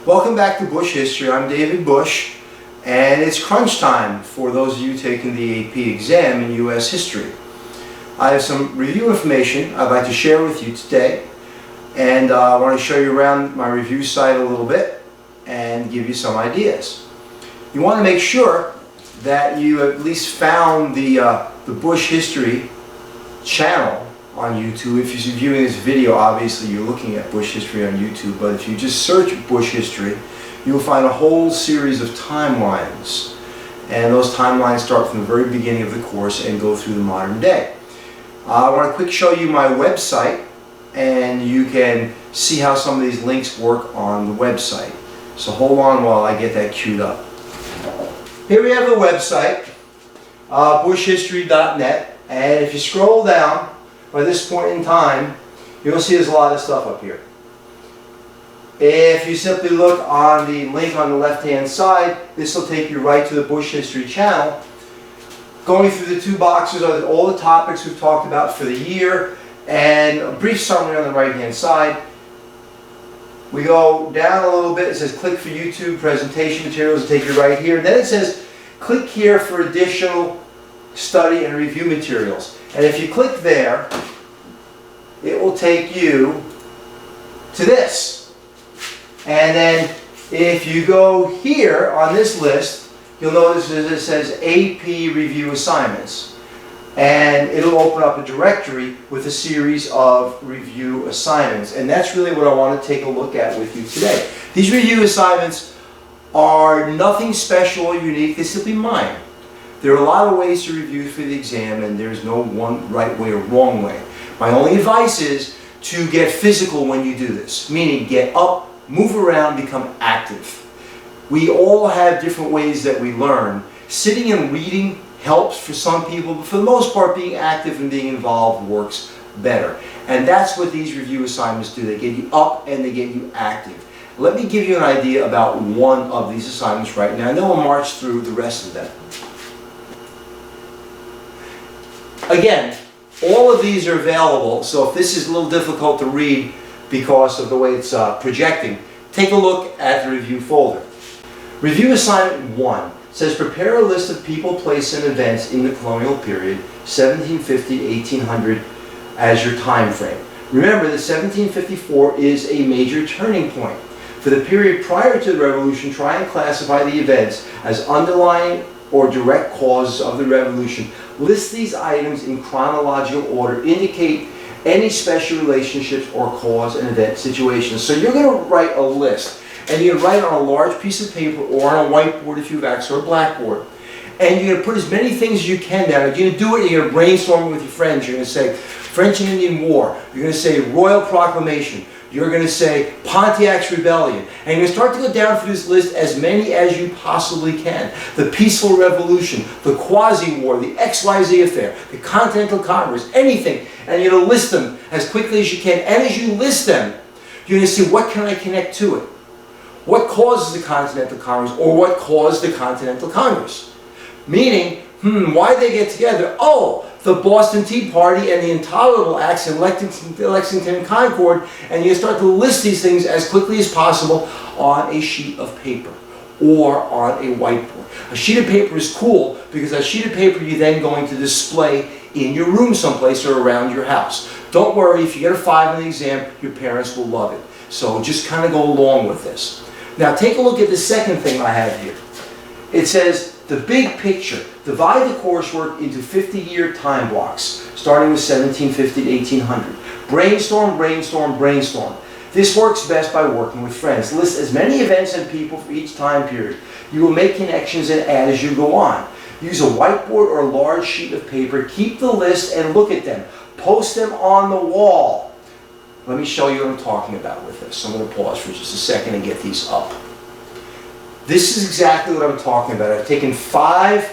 Welcome back to Busch History. I'm David Busch, and it's crunch time for those of you taking the AP exam in U.S. history. I have some review information I'd like to share with you today, and I want to show you around my review site a little bit and give you some ideas. You want to make sure that you at least found the Busch History channel on YouTube. If you're viewing this video, obviously you're looking at Busch History on YouTube, but if you just search Busch History, you will find a whole series of timelines, and those timelines start from the very beginning of the course and go through the modern day. I want to quick show you my website, and you can see how some of these links work on the website. So hold on while I get that queued up. Here we have the website, buschhistory.net, and if you scroll down, by this point in time, you'll see there's a lot of stuff up here. If you simply look on the link on the left-hand side, this will take you right to the Busch History channel. Going through the two boxes are all the topics we've talked about for the year, and a brief summary on the right-hand side. We go down a little bit, it says click for YouTube presentation materials, to take you right here. Then it says click here for additional study and review materials. And if you click there, it will take you to this. And then if you go here on this list, you'll notice that it says AP review assignments. And it'll open up a directory with a series of review assignments. And that's really what I want to take a look at with you today. These review assignments are nothing special or unique, they're simply mine. There are a lot of ways to review for the exam, and there's no one right way or wrong way. My only advice is to get physical when you do this, meaning get up, move around, become active. We all have different ways that we learn. Sitting and reading helps for some people, but for the most part, being active and being involved works better. And that's what these review assignments do. They get you up and they get you active. Let me give you an idea about one of these assignments right now, and then we'll march through the rest of them. Again, all of these are available, so if this is a little difficult to read because of the way it's projecting, take a look at the review folder. Review assignment 1 says prepare a list of people, places, and events in the colonial period, 1750 to 1800 as your time frame. Remember that 1754 is a major turning point. For the period prior to the Revolution, try and classify the events as underlying or direct causes of the Revolution. List these items in chronological order. Indicate any special relationships or cause and event situations. So you're going to write a list, and you're going to write it on a large piece of paper or on a whiteboard if you have access, or a blackboard. And you're going to put as many things as you can down. You're going to do it, you're going to brainstorm with your friends. You're going to say French and Indian War. You're going to say Royal Proclamation. You're going to say Pontiac's Rebellion. And you're going to start to go down through this list as many as you possibly can. The Peaceful Revolution, the Quasi-War, the XYZ affair, the Continental Congress, anything. And you're going to list them as quickly as you can. And as you list them, you're going to see, what can I connect to it? What causes the Continental Congress, or what caused the Continental Congress? Meaning, why did they get together? Oh, the Boston Tea Party and the Intolerable Acts in Lexington and Concord, and you start to list these things as quickly as possible on a sheet of paper or on a whiteboard. A sheet of paper is cool because that sheet of paper you're then going to display in your room someplace or around your house. Don't worry, if you get a 5 on the exam, your parents will love it. So just kind of go along with this. Now take a look at the second thing I have here. It says, the big picture. Divide the coursework into 50-year time blocks, starting with 1750 to 1800. Brainstorm, brainstorm, brainstorm. This works best by working with friends. List as many events and people for each time period. You will make connections and add as you go on. Use a whiteboard or a large sheet of paper. Keep the list and look at them. Post them on the wall. Let me show you what I'm talking about with this. I'm going to pause for just a second and get these up. This is exactly what I'm talking about. I've taken 6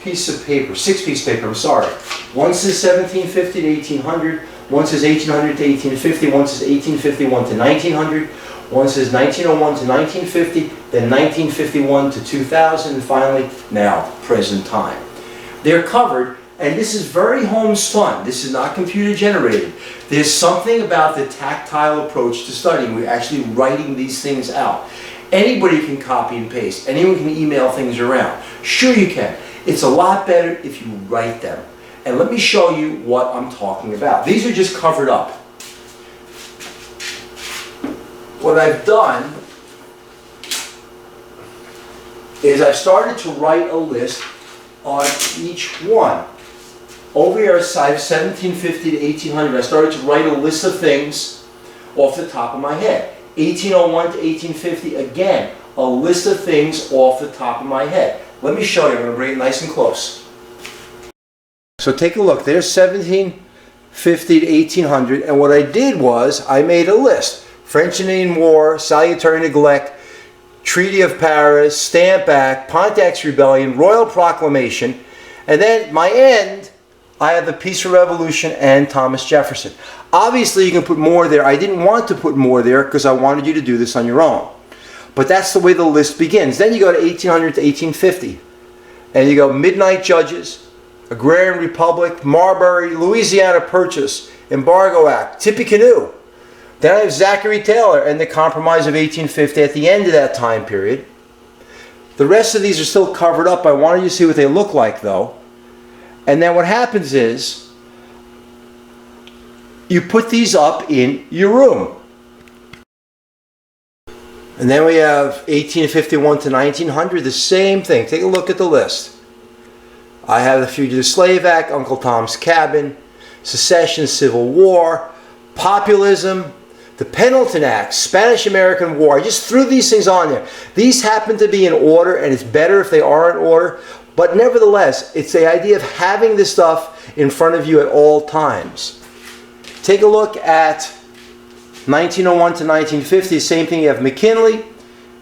pieces of paper, I'm sorry. One says 1750 to 1800, one says 1800 to 1850, one says 1851 to 1900, one says 1901 to 1950, then 1951 to 2000, and finally, now, present time. They're covered and this is very homespun, this is not computer generated, there's something about the tactile approach to studying. We're actually writing these things out. Anybody can copy and paste. Anyone can email things around. Sure you can. It's a lot better if you write them. And let me show you what I'm talking about. These are just covered up. What I've done is I've started to write a list on each one. Over here, I have 1750 to 1800. I started to write a list of things off the top of my head. 1801 to 1850, again, a list of things off the top of my head. Let me show you. I'm going to bring it nice and close. So take a look. There's 1750 to 1800, and what I did was I made a list. French Indian War, Salutary Neglect, Treaty of Paris, Stamp Act, Pontiac's Rebellion, Royal Proclamation, and then my end, I have the Peaceful Revolution and Thomas Jefferson. Obviously, you can put more there. I didn't want to put more there because I wanted you to do this on your own. But that's the way the list begins. Then you go to 1800 to 1850. And you go Midnight Judges, Agrarian Republic, Marbury, Louisiana Purchase, Embargo Act, Tippecanoe. Then I have Zachary Taylor and the Compromise of 1850 at the end of that time period. The rest of these are still covered up. I wanted you to see what they look like though. And then what happens is you put these up in your room. And then we have 1851 to 1900, the same thing. Take a look at the list. I have the Fugitive Slave Act, Uncle Tom's Cabin, Secession, Civil War, Populism, the Pendleton Act, Spanish-American War. I just threw these things on there. These happen to be in order, and it's better if they are in order. But nevertheless, it's the idea of having this stuff in front of you at all times. Take a look at 1901 to 1950, same thing. You have McKinley,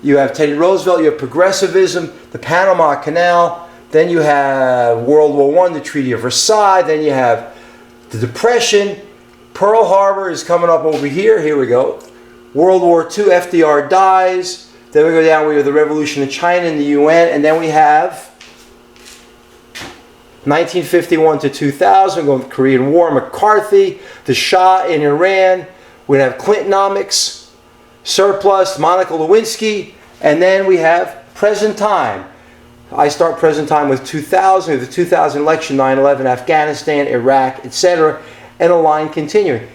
you have Teddy Roosevelt, you have progressivism, the Panama Canal, then you have World War I, the Treaty of Versailles, then you have the Depression, Pearl Harbor is coming up over here, here we go, World War II, FDR dies, then we go down, we have the Revolution in China and the UN, and then we have 1951 to 2000, going to the Korean War, McCarthy, the Shah in Iran, we have Clintonomics, surplus, Monica Lewinsky, and then we have present time. I start present time with 2000, with the 2000 election, 9/11, Afghanistan, Iraq, etc., and a line continuing.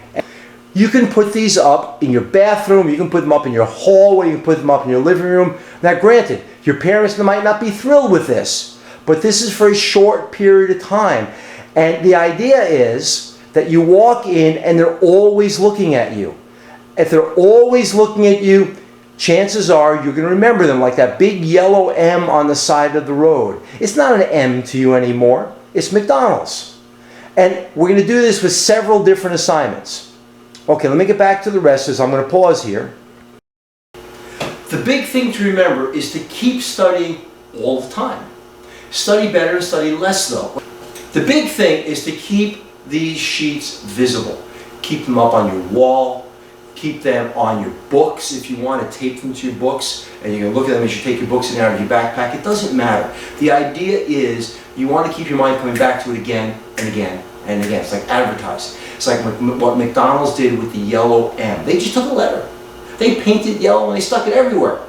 You can put these up in your bathroom, you can put them up in your hallway, you can put them up in your living room. Now granted, your parents might not be thrilled with this, but this is for a short period of time. And the idea is that you walk in and they're always looking at you. If they're always looking at you, chances are you're going to remember them, like that big yellow M on the side of the road. It's not an M to you anymore. It's McDonald's. And we're going to do this with several different assignments. Okay, let me get back to the rest as I'm going to pause here. The big thing to remember is to keep studying all the time. Study better and study less though. The big thing is to keep these sheets visible. Keep them up on your wall. Keep them on your books if you want to tape them to your books, and you can look at them as you take your books in and out of your backpack. It doesn't matter. The idea is you want to keep your mind coming back to it again and again and again. It's like advertising. It's like what McDonald's did with the yellow M. They just took a letter. They painted yellow and they stuck it everywhere.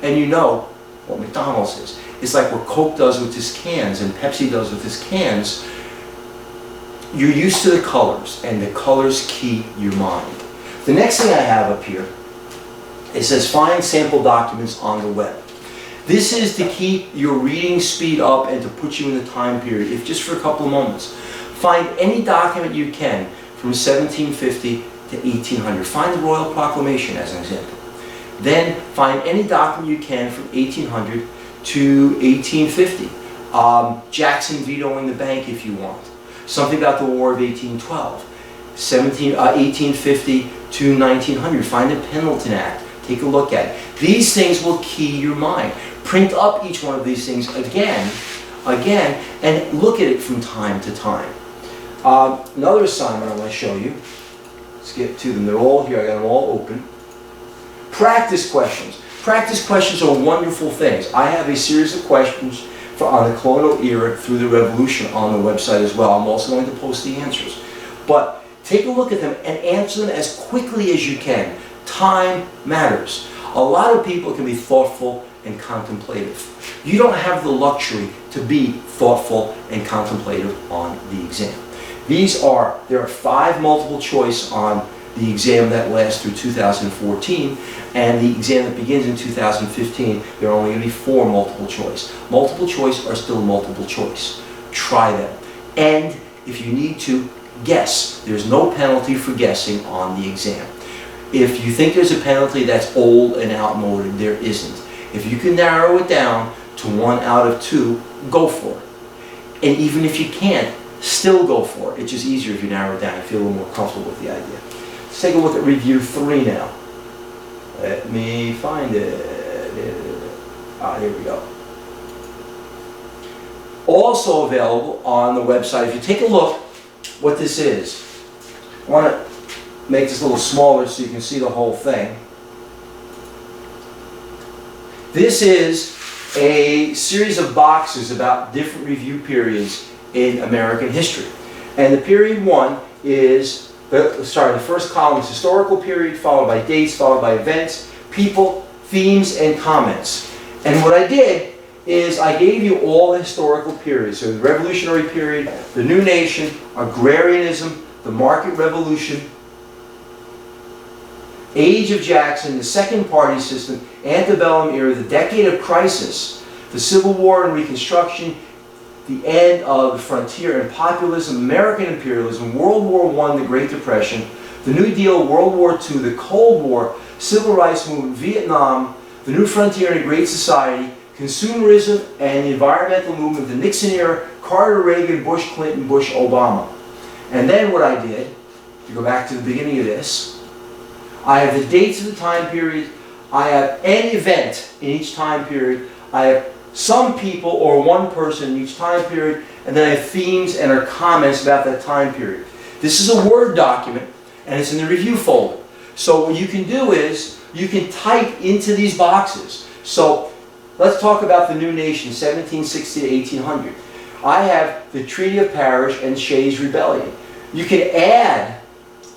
And you know what McDonald's is. It's like what Coke does with its cans and Pepsi does with its cans. You're used to the colors, and the colors keep your mind. The next thing I have up here, it says find sample documents on the web. This is to keep your reading speed up and to put you in the time period, if just for a couple of moments. Find any document you can from 1750 to 1800. Find the Royal Proclamation as an example. Then find any document you can from 1800 to 1850. Jackson vetoing the bank if you want. Something about the War of 1812. 1850 to 1900. Find the Pendleton Act. Take a look at it. These things will key your mind. Print up each one of these things again, and look at it from time to time. Another assignment I want to show you. Let's get to them. They're all here. I got them all open. Practice questions. Practice questions are wonderful things. I have a series of questions on the colonial era through the Revolution on the website as well. I'm also going to post the answers. But take a look at them and answer them as quickly as you can. Time matters. A lot of people can be thoughtful and contemplative. You don't have the luxury to be thoughtful and contemplative on the exam. There are 5 multiple choice on the exam that lasts through 2014, and the exam that begins in 2015, there are only going to be 4 multiple choice. Multiple choice are still multiple choice. Try them. And if you need to, guess. There's no penalty for guessing on the exam. If you think there's a penalty that's old and outmoded, there isn't. If you can narrow it down to 1 out of 2, go for it. And even if you can't, still go for it. It's just easier if you narrow it down and feel a little more comfortable with the idea. Let's take a look at review 3 now. Let me find it. Here we go. Also available on the website. If you take a look what this is, I want to make this a little smaller so you can see the whole thing. This is a series of boxes about different review periods in American history. And the period 1 is, the first column is historical period, followed by dates, followed by events, people, themes, and comments. And what I did is I gave you all the historical periods. So the Revolutionary period, the New Nation, Agrarianism, the Market Revolution, Age of Jackson, the Second Party System, Antebellum era, the Decade of Crisis, the Civil War and Reconstruction, the end of the frontier and populism, American imperialism, World War I, the Great Depression, the New Deal, World War II, the Cold War, Civil Rights Movement, Vietnam, the New Frontier and a Great Society, consumerism and the environmental movement, the Nixon era, Carter, Reagan, Bush, Clinton, Bush, Obama. And then what I did, to go back to the beginning of this, I have the dates of the time period, I have an event in each time period, I have some people or one person in each time period, and then I have themes and or comments about that time period. This is a Word document, and it's in the review folder. So what you can do is, you can type into these boxes. So let's talk about the New Nation, 1760 to 1800. I have the Treaty of Paris and Shays' Rebellion. You can add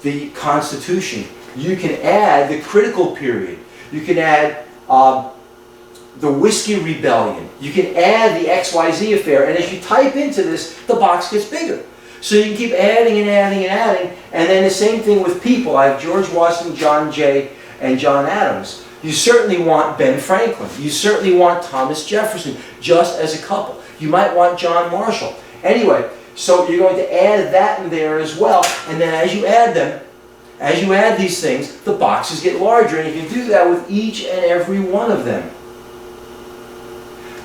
the Constitution. You can add the critical period. You can add the Whiskey Rebellion. You can add the XYZ affair. And as you type into this, the box gets bigger. So you can keep adding and adding and adding. And then the same thing with people. I have George Washington, John Jay, and John Adams. You certainly want Ben Franklin. You certainly want Thomas Jefferson, just as a couple. You might want John Marshall. Anyway, so you're going to add that in there as well. And then as you add them, as you add these things, the boxes get larger. And you can do that with each and every one of them.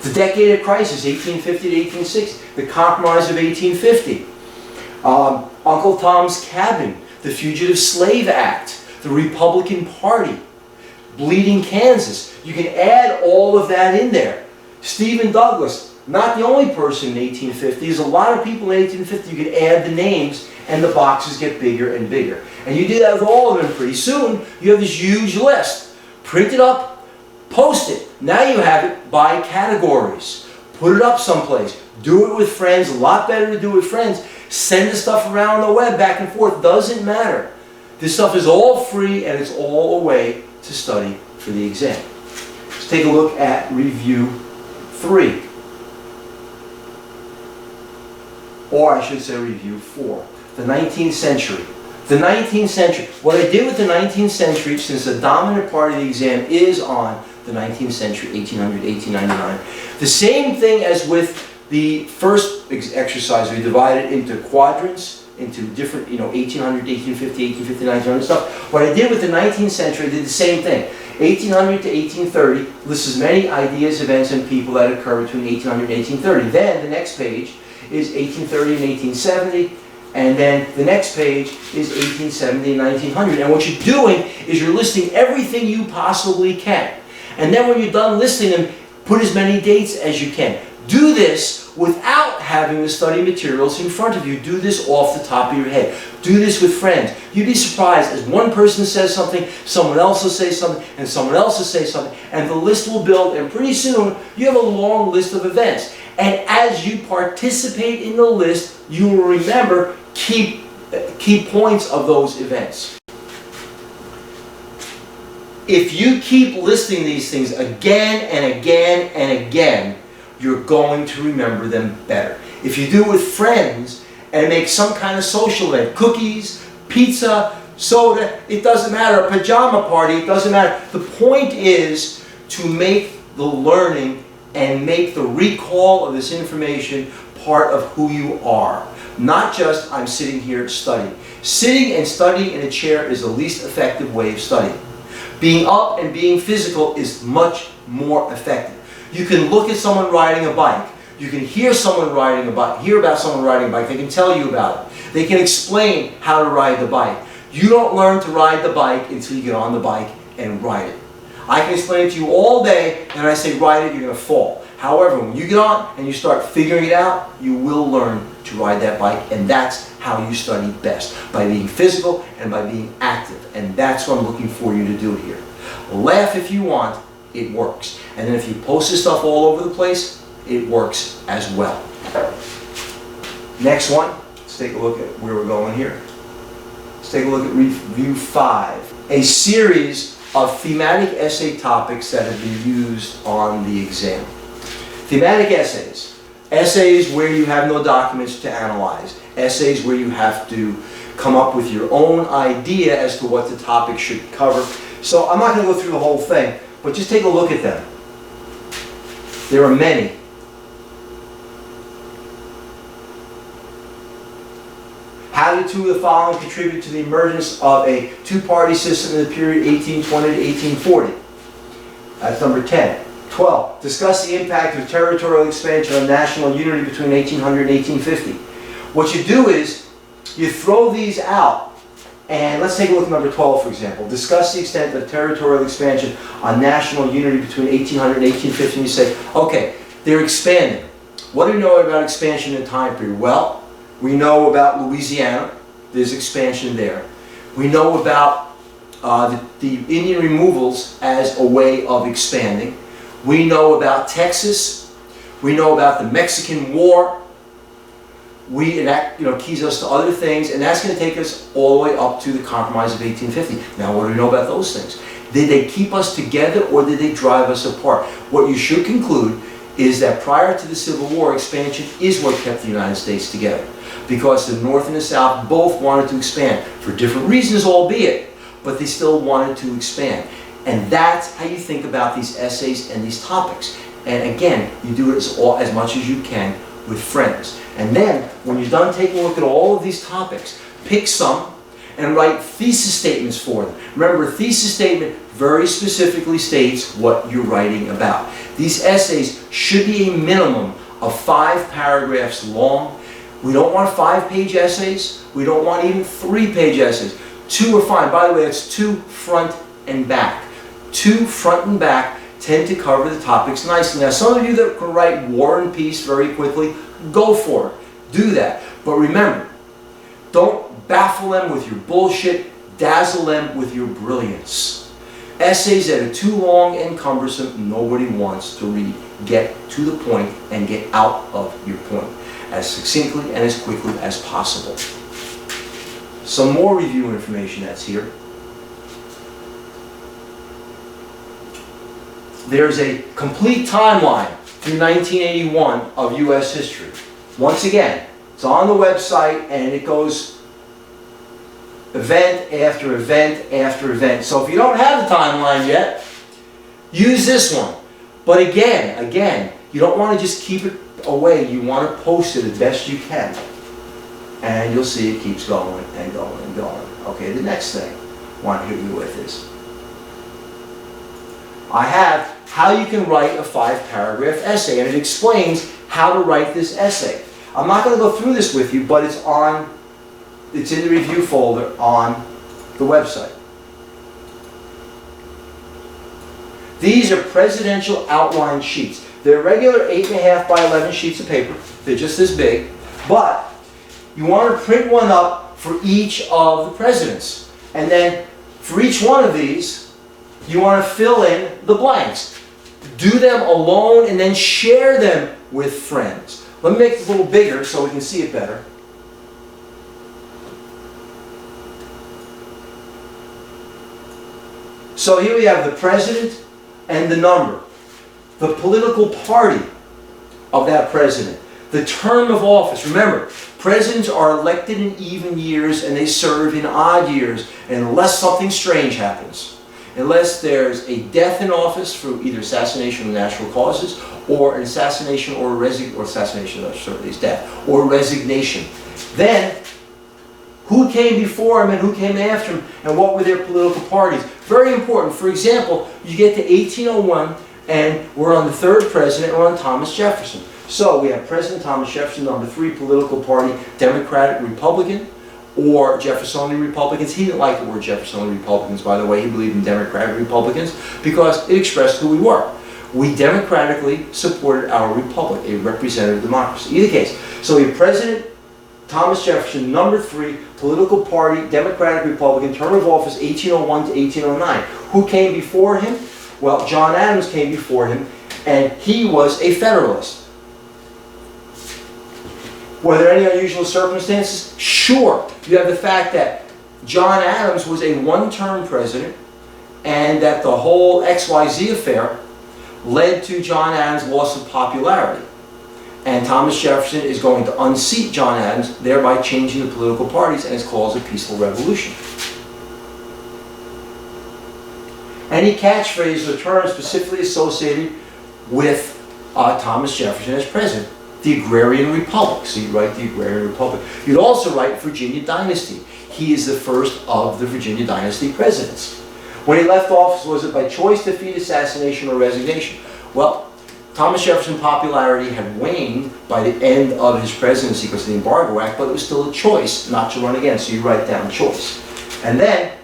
The Decade of Crisis, 1850 to 1860. The Compromise of 1850. Uncle Tom's Cabin. The Fugitive Slave Act. The Republican Party. Bleeding Kansas. You can add all of that in there. Stephen Douglas, not the only person in 1850. There's a lot of people in 1850. You can add the names and the boxes get bigger and bigger. And you do that with all of them pretty soon. You have this huge list. Print it up, post it. Now you have it by categories. Put it up someplace. Do it with friends. A lot better to do it with friends. Send the stuff around the web back and forth. Doesn't matter. This stuff is all free and it's all a way to study for the exam. Let's take a look at review 3. Or I should say review 4. The 19th century. The 19th century. What I did with the 19th century, since the dominant part of the exam is on the 19th century, 1800, 1899. The same thing as with the first exercise. We divided into quadrants, into different, 1800, 1850, 1850, 1900 stuff. What I did with the 19th century, I did the same thing. 1800 to 1830 lists as many ideas, events, and people that occur between 1800 and 1830. Then the next page is 1830 and 1870. And then the next page is 1870 and 1900. And what you're doing is you're listing everything you possibly can. And then when you're done listing them, put as many dates as you can. Do this without having the study materials in front of you. Do this off the top of your head. Do this with friends. You'd be surprised as one person says something, someone else will say something, and someone else will say something, and the list will build, and pretty soon you have a long list of events. And as you participate in the list, you will remember key points of those events. If you keep listing these things again and again and again, you're going to remember them better. If you do it with friends and make some kind of social event, cookies, pizza, soda, it doesn't matter, a pajama party, it doesn't matter. The point is to make the learning and make the recall of this information part of who you are. Not just, I'm sitting here studying. Sitting and studying in a chair is the least effective way of studying. Being up and being physical is much more effective. You can look at someone riding a bike. You can hear someone riding a bike, hear about someone riding a bike. They can tell you about it. They can explain how to ride the bike. You don't learn to ride the bike until you get on the bike and ride it. I can explain it to you all day, and I say ride it, you're going to fall. However, when you get on and you start figuring it out, you will learn to ride that bike, and that's how you study best, by being physical and by being active. And that's what I'm looking for you to do here. Laugh if you want, it works. And then if you post this stuff all over the place, it works as well. Next one, let's take a look at where we're going here. Let's take a look at Review 5, a series of thematic essay topics that have been used on the exam. Thematic essays. Essays where you have no documents to analyze. Essays where you have to come up with your own idea as to what the topic should cover. So I'm not going to go through the whole thing, but just take a look at them. There are many. How did two of the following contribute to the emergence of a two-party system in the period 1820 to 1840? That's number 10. 12. Discuss the impact of territorial expansion on national unity between 1800 and 1850. What you do is you throw these out, and let's take a look at number 12, for example. Discuss the extent of territorial expansion on national unity between 1800 and 1850. And you say, okay, they're expanding. What do we know about expansion in time period? Well, we know about Louisiana. There's expansion there. We know about the Indian removals as a way of expanding. We know about Texas. We know about the Mexican War. And that keys us to other things, and that's going to take us all the way up to the Compromise of 1850. Now, what do we know about those things? Did they keep us together, or did they drive us apart? What you should conclude is that prior to the Civil War, expansion is what kept the United States together, because the North and the South both wanted to expand for different reasons, albeit, but they still wanted to expand. And that's how you think about these essays and these topics. And again, you do it as much as you can with friends. And then, when you're done taking a look at all of these topics, pick some and write thesis statements for them. Remember, a thesis statement very specifically states what you're writing about. These essays should be a minimum of 5 paragraphs long. We don't want 5-page essays. We don't want even 3-page essays. 2 are fine. By the way, it's 2 front and back. 2 front and back tend to cover the topics nicely. Now, some of you that can write War and Peace very quickly, go for it. Do that. But remember, don't baffle them with your bullshit, dazzle them with your brilliance. Essays that are too long and cumbersome, nobody wants to read. Get to the point and get out of your point as succinctly and as quickly as possible. Some more review information that's here. There's a complete timeline through 1981 of U.S. history. Once again, it's on the website, and it goes event after event after event. So if you don't have the timeline yet, use this one. But again, you don't want to just keep it away. You want to post it as best you can. And you'll see it keeps going and going and going. Okay, the next thing I want to hit you with is, I have how you can write a 5-paragraph essay, and it explains how to write this essay. I'm not going to go through this with you, but it's in the review folder on the website. These are presidential outline sheets. They're regular 8.5 by 11 sheets of paper. They're just this big. But you want to print one up for each of the presidents. And then for each one of these, you want to fill in the blanks. Do them alone and then share them with friends. Let me make this a little bigger so we can see it better. So here we have the president and the number, the political party of that president, the term of office. Remember, presidents are elected in even years and they serve in odd years, and unless something strange happens, unless there's a death in office for either assassination or natural causes, or an assassination or death, or resignation, then who came before him and who came after him, and what were their political parties? Very important. For example, you get to 1801, and we're on the third president, we're on Thomas Jefferson. So we have President Thomas Jefferson, number 3, political party, Democratic, Republican, or Jeffersonian Republicans. He didn't like the word Jeffersonian Republicans, by the way. He believed in Democratic Republicans because it expressed who we were. We democratically supported our republic, a representative democracy. Either case, so we have President Thomas Jefferson, number 3, political party, Democratic Republican, term of office 1801 to 1809. Who came before him? Well, John Adams came before him, and he was a Federalist. Were there any unusual circumstances? Sure. You have the fact that John Adams was a one-term president, and that the whole XYZ affair led to John Adams' loss of popularity. And Thomas Jefferson is going to unseat John Adams, thereby changing the political parties, and it's called a peaceful revolution. Any catchphrase or term specifically associated with Thomas Jefferson as president? The Agrarian Republic. So you write the Agrarian Republic. You'd also write Virginia Dynasty. He is the first of the Virginia Dynasty presidents. When he left office, was it by choice, defeat, assassination, or resignation? Well, Thomas Jefferson's popularity had waned by the end of his presidency because of the Embargo Act, but it was still a choice not to run again, so you write down choice. And then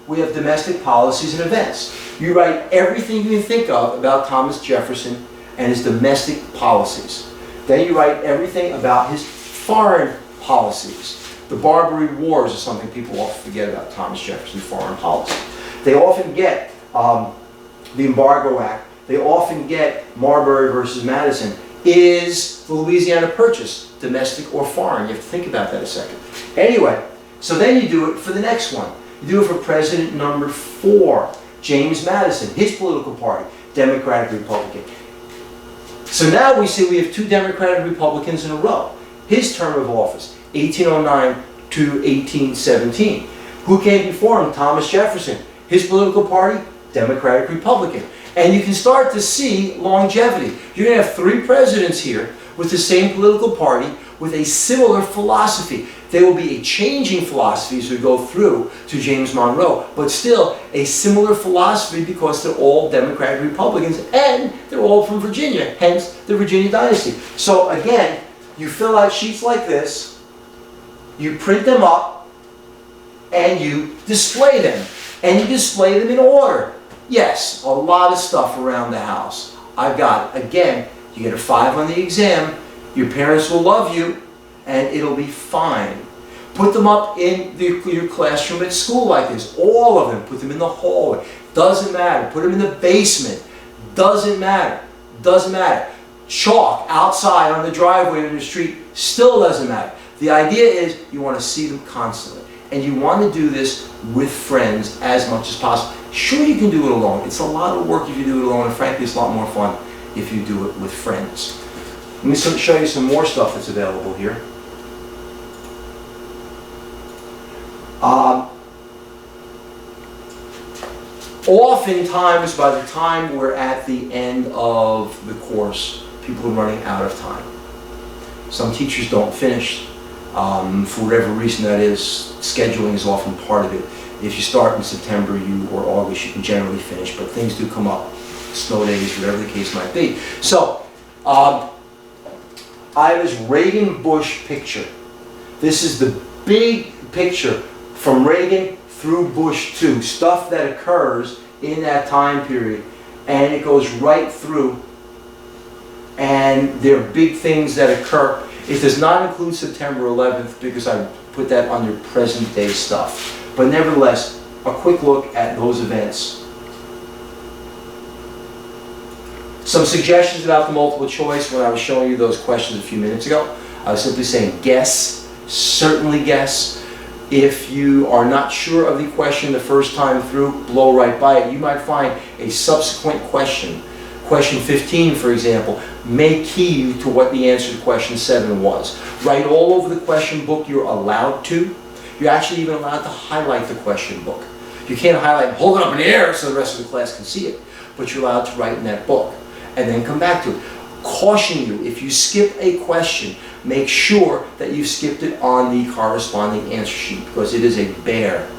we have domestic policies and events. You write everything you can think of about Thomas Jefferson and his domestic policies. Then you write everything about his foreign policies. The Barbary Wars is something people often forget about Thomas Jefferson's foreign policy. They often get the Embargo Act. They often get Marbury versus Madison. Is the Louisiana Purchase domestic or foreign? You have to think about that a second. Anyway, so then you do it for the next one. You do it for president number 4, James Madison, his political party, Democratic Republican. So now we see we have 2 Democratic Republicans in a row. His term of office, 1809 to 1817. Who came before him? Thomas Jefferson. His political party, Democratic Republican. And you can start to see longevity. You're going to have 3 presidents here with the same political party with a similar philosophy. There will be a changing philosophy as we go through to James Monroe, but still a similar philosophy because they're all Democratic Republicans and they're all from Virginia, hence the Virginia Dynasty. So again, you fill out sheets like this, you print them up, and you display them. And you display them in order. Yes, a lot of stuff around the house. I've got it. Again, you get a 5 on the exam, your parents will love you, and it'll be fine. Put them up in your classroom at school like this. All of them. Put them in the hallway. Doesn't matter. Put them in the basement. Doesn't matter. Doesn't matter. Chalk outside on the driveway or in the street. Still doesn't matter. The idea is you want to see them constantly. And you want to do this with friends as much as possible. Sure, you can do it alone. It's a lot of work if you do it alone, and frankly, it's a lot more fun if you do it with friends. Let me show you some more stuff that's available here. Oftentimes, by the time we're at the end of the course, people are running out of time. Some teachers don't finish. For whatever reason that is, scheduling is often part of it. If you start in September or August, you can generally finish, but things do come up, snow days, whatever the case might be. So, I have this Reagan-Bush picture. This is the big picture from Reagan through Bush 2, stuff that occurs in that time period, and it goes right through and there are big things that occur. It does not include September 11th because I put that under present day stuff. But nevertheless, a quick look at those events. Some suggestions about the multiple choice when I was showing you those questions a few minutes ago. I was simply saying guess, certainly guess. If you are not sure of the question the first time through, blow right by it. You might find a subsequent question. Question 15, for example, may key you to what the answer to question 7 was. Write all over the question book you're allowed to. You're actually even allowed to highlight the question book. You can't highlight and hold it up in the air so the rest of the class can see it, but you're allowed to write in that book and then come back to it. Caution you, if you skip a question, make sure that you skipped it on the corresponding answer sheet because it is a bear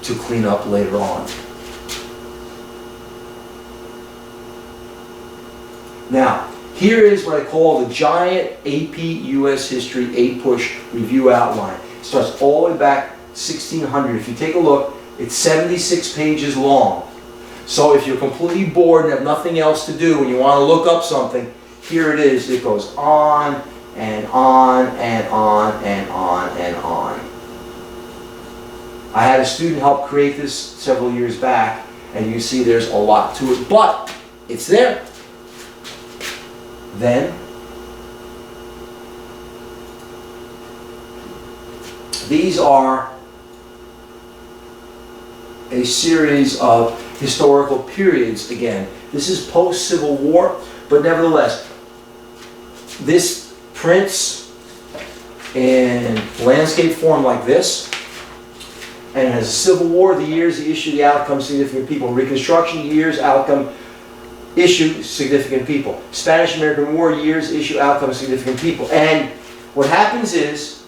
to clean up later on. Now, here is what I call the giant AP US History 8-push review outline. It starts all the way back 1600. If you take a look, it's 76 pages long. So if you're completely bored and have nothing else to do and you want to look up something, here it is. It goes on and on and on and on and on. I had a student help create this several years back, and you can see there's a lot to it, but it's there. Then, these are a series of historical periods again. This is post-Civil War, but nevertheless, this prints in landscape form like this, and it has a Civil War, the years, the issue, the outcome, significant people. Reconstruction, years, outcome, issue, significant people. Spanish-American War, years, issue, outcome, significant people. And what happens is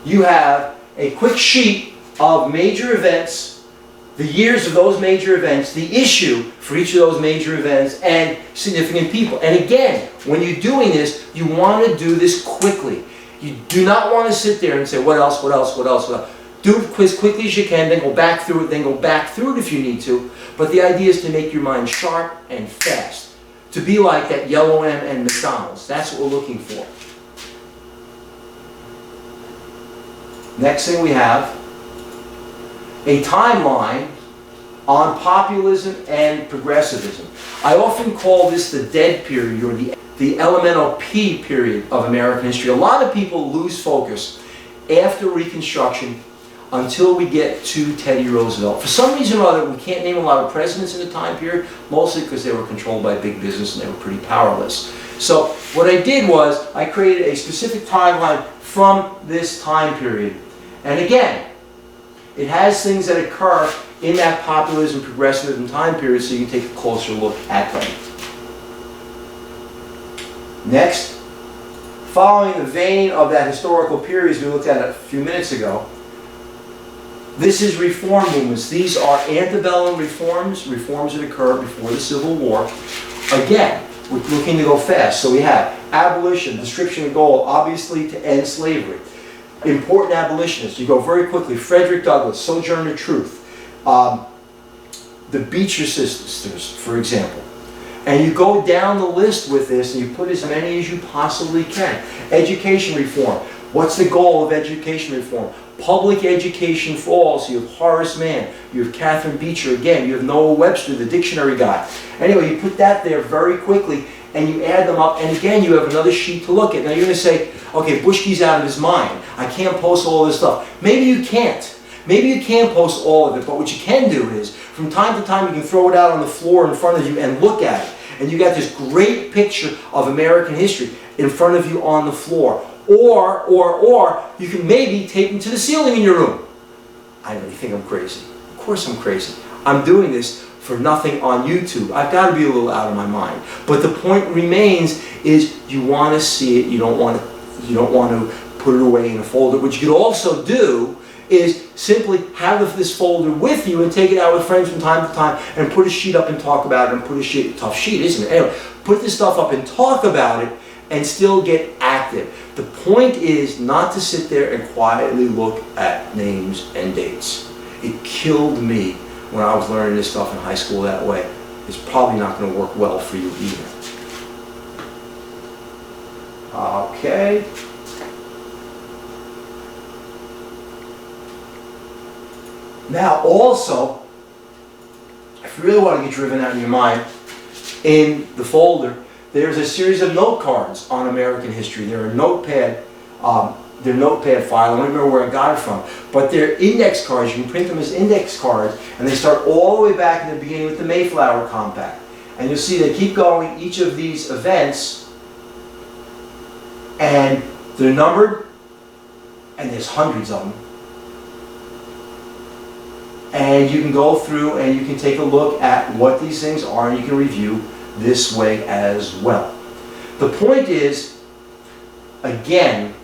you have a quick sheet of major events, the years of those major events, the issue for each of those major events, and significant people. And again, when you're doing this, you want to do this quickly. You do not want to sit there and say, what else, what else, what else, what else. Do it as quickly as you can, then go back through it, then go back through it if you need to. But the idea is to make your mind sharp and fast. To be like that yellow M and McDonald's. That's what we're looking for. Next thing we have, a timeline on populism and progressivism. I often call this the dead period, or the elemental P period of American history. A lot of people lose focus after Reconstruction until we get to Teddy Roosevelt. For some reason or other, we can't name a lot of presidents in the time period, mostly because they were controlled by big business and they were pretty powerless. So what I did was I created a specific timeline from this time period. And again, it has things that occur in that populism, progressivism time period, so you can take a closer look at them. Next, following the vein of that historical period we looked at a few minutes ago, this is reform movements. These are antebellum reforms, reforms that occurred before the Civil War. Again, we're looking to go fast. So we have abolition, description and goal, obviously to end slavery. Important abolitionists, you go very quickly. Frederick Douglass, Sojourner Truth, the Beecher sisters, for example. And you go down the list with this and you put as many as you possibly can. Education reform. What's the goal of education reform? Public education for all. So you have Horace Mann, you have Catherine Beecher again, you have Noah Webster, the dictionary guy. Anyway, you put that there very quickly and you add them up, and again you have another sheet to look at. Now you're going to say, okay, Busch's out of his mind. I can't post all this stuff. Maybe you can't. Maybe you can't post all of it, but what you can do is, from time to time you can throw it out on the floor in front of you and look at it. And you got this great picture of American history in front of you on the floor. Or you can maybe tape them to the ceiling in your room. I really think I'm crazy. Of course I'm crazy. I'm doing this for nothing on YouTube. I've got to be a little out of my mind. But the point remains is you want to see it. You don't want to put it away in a folder. What you could also do is simply have this folder with you and take it out with friends from time to time and put a sheet up and talk about it and put a sheet, tough sheet, isn't it? Anyway, put this stuff up and talk about it and still get active. The point is not to sit there and quietly look at names and dates. It killed me when I was learning this stuff in high school that way. It's probably not going to work well for you either. Okay. Now also, if you really want to get driven out of your mind, in the folder, there's a series of note cards on American history. They're a notepad, they're notepad file. I don't remember where I got it from, but they're index cards. You can print them as index cards, and they start all the way back in the beginning with the Mayflower Compact. And you'll see they keep going, each of these events, and they're numbered, and there's hundreds of them. And you can go through and you can take a look at what these things are, and you can review this way as well. The point is, again,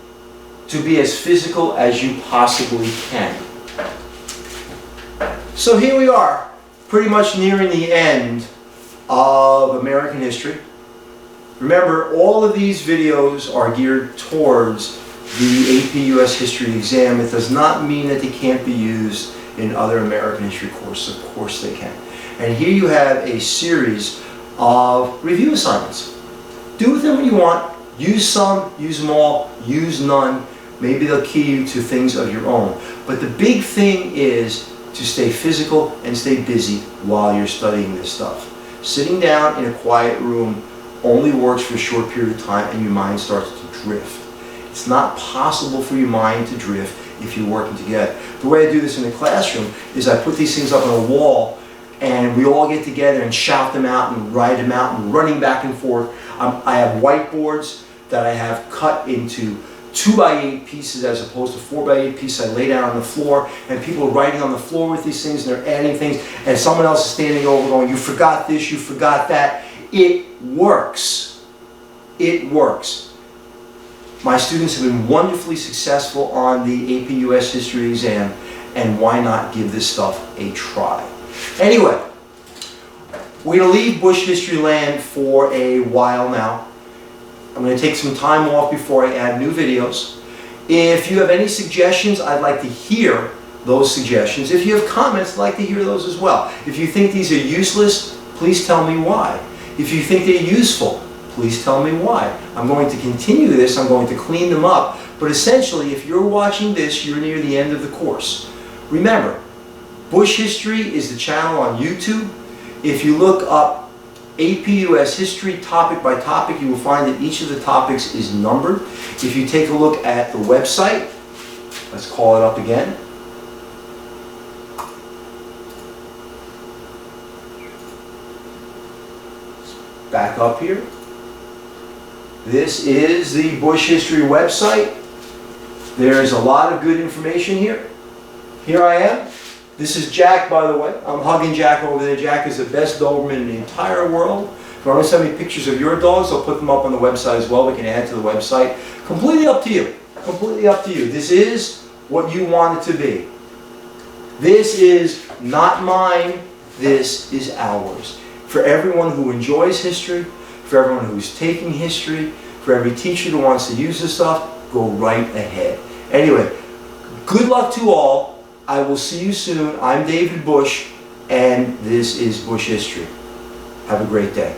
to be as physical as you possibly can. So here we are, pretty much nearing the end of American history. Remember, all of these videos are geared towards the AP US History exam. It does not mean that they can't be used in other American history courses. Of course they can. And here you have a series of review assignments. Do with them what you want. Use some, use them all, use none. Maybe they'll key you to things of your own. But the big thing is to stay physical and stay busy while you're studying this stuff. Sitting down in a quiet room only works for a short period of time, and your mind starts to drift. It's not possible for your mind to drift if you're working together. The way I do this in the classroom is I put these things up on a wall, and we all get together and shout them out and write them out and running back and forth. I have whiteboards that I have cut into 2x8 pieces as opposed to 4x8 pieces. I lay down on the floor, and people are writing on the floor with these things, and they're adding things, and someone else is standing over going, you forgot this, you forgot that. It works. It works. My students have been wonderfully successful on the AP US History exam, and why not give this stuff a try? Anyway, we're going to leave Busch History Land for a while now. I'm going to take some time off before I add new videos. If you have any suggestions, I'd like to hear those suggestions. If you have comments, I'd like to hear those as well. If you think these are useless, please tell me why. If you think they're useful, please tell me why. I'm going to continue this, I'm going to clean them up, but essentially if you're watching this, you're near the end of the course. Remember, Busch History is the channel on YouTube. If you look up AP US History topic by topic, you will find that each of the topics is numbered. If you take a look at the website, let's call it up again. Back up here. This is the Busch History website. There's a lot of good information here. Here I am. This is Jack, by the way. I'm hugging Jack over there. Jack is the best Doberman in the entire world. If you want to send me pictures of your dogs, I'll put them up on the website as well. We can add to the website. Completely up to you. Completely up to you. This is what you want it to be. This is not mine. This is ours. For everyone who enjoys history, for everyone who's taking history, for every teacher who wants to use this stuff, go right ahead. Anyway, good luck to all. I will see you soon. I'm David Busch, and this is Busch History. Have a great day.